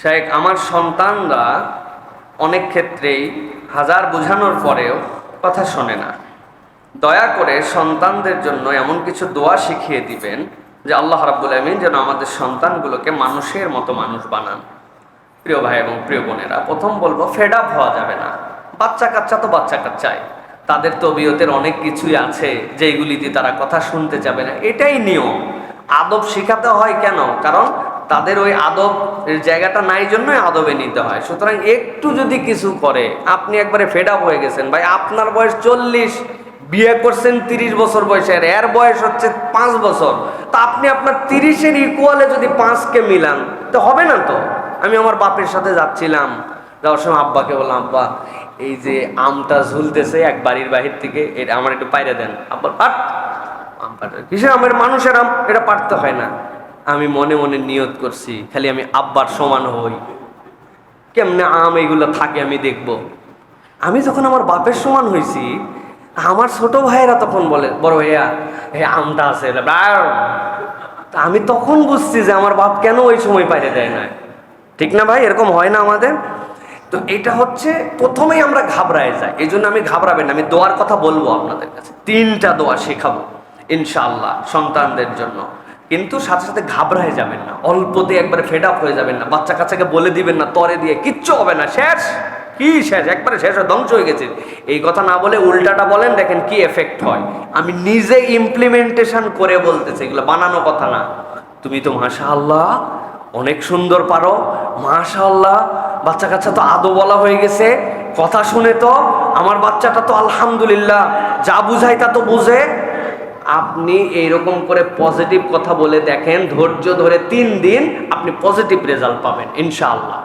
শেখ, আমার সন্তানরা অনেক ক্ষেত্রেই হাজার বোঝানোর পরেও কথা শোনে না। দয়া করে সন্তানদের জন্য এমন কিছু দোয়া শিখিয়ে দিবেন যে আল্লাহ রাব্বুল আমিন যেন আমাদের সন্তানগুলোকে মানুষের মতো মানুষ বানান। প্রিয় ভাই এবং প্রিয় বোনেরা, প্রথম বলবো, ফেড আপ হওয়া যাবে না। বাচ্চা কাচ্চা তো বাচ্চা কাচ্চাই, তাদের তবিয়তের অনেক কিছুই আছে যেইগুলিতে তারা কথা শুনতে যাবে না, এটাই নিয়ম। আদব শিখাতে হয় কেন? কারণ তাদের ওই আদব জায়গাটা নাই জন্যই আদবে নিতে হয়। সুতরাং একটু যদি কিছু করে, আপনি একবারে ফেড আপ হয়ে গেছেন। ভাই, আপনার বয়স 40, বিয়ে করছেন 30 বছর বয়সে, আর এর বয়স হচ্ছে 5 বছর। তা আপনি আপনার 30-এর ইকুয়ালে যদি 5কে মিলান তো হবে না। তো আমি আমার বাপের সাথে যাচ্ছিলাম, যাওয়ার সময় আব্বাকে বললাম, আব্বা এই যে আমটা ঝুলতেছে এক বাড়ির বাহির থেকে, এটা আমার একটু পাইরে দেন। আব্বা, পাট আম পাঠার কিসে? আমার মানুষের আম, এটা পারতে হয় না। আমি মনে মনে নিয়ত করছি, খালি আমি আব্বার সমান হই, কেমনে আম এইগুলো থাকে আমি দেখব। আমি যখন আমার বাপের সমান হয়েছি, আমার ছোট ভাইয়েরা তখন বলে, বড় ভাইয়া এই আমটা আছে। আমি তখন বুঝছি যে আমার বাপ কেন ওই সময় পাইরে দেয় না। ঠিক না ভাই? এরকম হয় না আমাদের? তো এটা হচ্ছে প্রথমেই আমরা ঘাবড়ায় যাই। এই জন্য আমি ঘাবড়াবেন না, আমি দোয়ার কথা বলবো আপনাদের কাছে। 3টা দোয়া শেখাবো ইনশাআল্লাহ সন্তানদের জন্য। কিন্তু সাথে সাথে ঘাবড়ায় যাবেন না, অল্পতে একবারে ফেড আপ হয়ে যাবেন না। বাচ্চা কাচ্চাকে বলে দিবেন না তরে দিয়ে কিচ্ছু হবে না, শেষ। কি শেষ? একবারে শেষ হয়ে ধ্বংস হয়ে গেছে। এই কথা না বলে উল্টাটা বলেন, দেখেন কি এফেক্ট হয়। আমি নিজে ইমপ্লিমেন্টেশন করে বলতেছি, এগুলো বানানো কথা না। তুমি তো মাশাআল্লাহ অনেক সুন্দর পারো, মাশাআল্লাহ বাচ্চা কাচ্চা তো আদো বলা হয়ে গেছে, কথা শুনে তো আমার বাচ্চাটা তো আলহামদুলিল্লাহ যা বুঝাই তা তো বুঝে। আপনি এইরকম করে পজিটিভ কথা বলে দেখেন, ধৈর্য ধরে 3 দিন আপনি পজিটিভ রেজাল্ট পাবেন ইনশাআল্লাহ।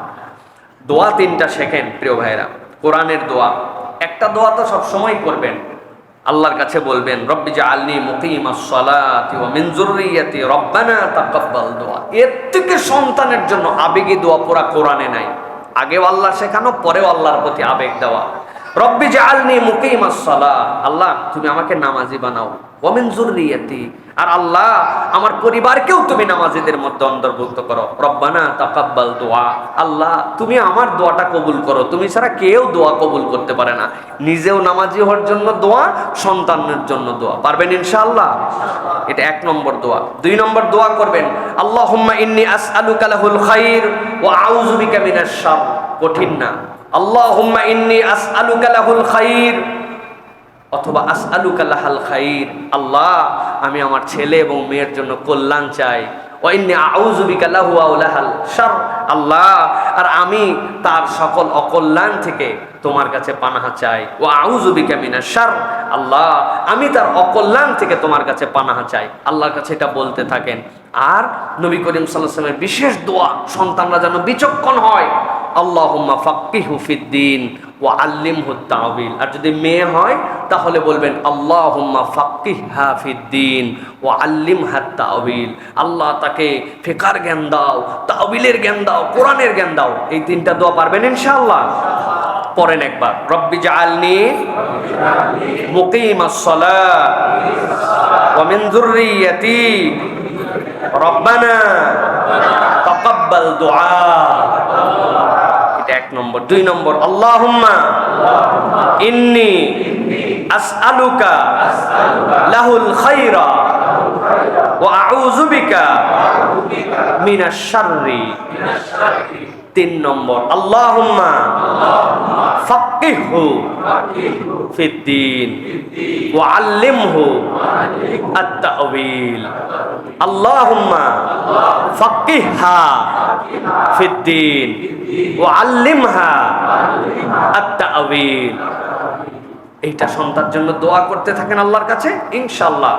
দোয়া 3টা শেখেন প্রিয় ভাইরা, কোরআনের দোয়া। একটা দোয়া তো সবসময় করবেন, আল্লাহর কাছে বলবেন, রব্বি জাআলনি মুকিমাস সালাতি ওয়া মিন যুররিয়াতি রব্বানা তাকাব্বাল দোয়া। এর থেকে সন্তানের জন্য আবেগী দোয়া পুরা কোরআনে নাই। আগেও আল্লাহ শেখানো, পরেও আল্লাহর প্রতি আবেগ দেওয়া। রব্বি জাআলনি মুকিমাস সালাহ, আল্লাহ তুমি আমাকে নামাজি বানাও, ওয়া মিন যুররিয়াতি, আর আল্লাহ আমার পরিবারকেও তুমি নামাজিদের মধ্যে অন্তর্ভুক্ত করো। রব্বানা তাকাব্বাল দোয়া, আল্লাহ তুমি আমার দোয়াটা কবুল করো, তুমি ছাড়া কেউ দোয়া কবুল করতে পারে না। নিজেও নামাজি হওয়ার জন্য দোয়া, সন্তানের জন্য দোয়া। পারবেন ইনশাআল্লাহ? এটা 1 নম্বর দোয়া। 2 নম্বর দোয়া করবেন, আল্লাহুম্মা ইন্নী আসআলুকা লাহুল খাইর ওয়া আউযু বিকা মিনাশ শার। কঠিন না, আল্লাহুম্মা ইন্নী আসআলুকা লাহুল খাইর, অথবা আসআলুকা লাহাল খাইর, আল্লাহ আমি আমার ছেলে এবং মেয়ের জন্য কল্যাণ চাই। ওয়া ইন্নী আউযু বিকা লাহু ওয়া লাহাল শার, আল্লাহ আর আমি তার সকল অকল্যাণ থেকে তোমার কাছে পানাহা চাই। ওয়া আউযু বিকা মিনাশ শার, আল্লাহ আমি তার অকল্যাণ থেকে তোমার কাছে পানাহা চাই। আল্লাহর কাছে এটা বলতে থাকেন। আর নবী করিম সাল্লাল্লাহু আলাইহি ওয়াসাল্লামের বিশেষ দোয়া, সন্তানরা যেন বিচক্ষণ হয়, আল্লাহুম্মা ফাক্কিহু ফিদ্দীন ওয়া আল্লিমহু তা'ওয়িল। আর যদি মেয়ে হয় তাহলে বলবেন, আল্লাহুম্মা ফাক্কিহহা ফিদ্দীন ওয়া আল্লিমহা তা'ওয়িল, আল্লাহ তাকে ফিকহের জ্ঞান দাও, তা'ওয়িলের জ্ঞান দাও, কোরআনের জ্ঞান দাও। এই 3টা দোয়া পারবেন ইনশাআল্লাহ? পড়েন একবার, রব্বি জাআলনি মুকিমাস সালাহ ওয়া মিন যুররিয়াতি রব্বানা তাকাব্বাল দুআ। এটা 1 নম্বর। 2 নম্বর, আল্লাহুম্মা ইন্নী আসআলুকা লাহুল খাইরা ওয়া আউযু বিকা মিনাশ শাররি। 3 নম্বর, আল্লাহুম্মা ফাক্কিহহু ফিদ্দীন ওয়া আল্লিমহু আত-তা'ওয়িল। আল্লাহুম্মা ফাক্কিহহা ফিদ্দীন ওয়া আল্লিমহা আত-তা'ওয়িল। এইটা সন্তানের জন্য দোয়া করতে থাকেন আল্লাহর কাছে, ইনশাআল্লাহ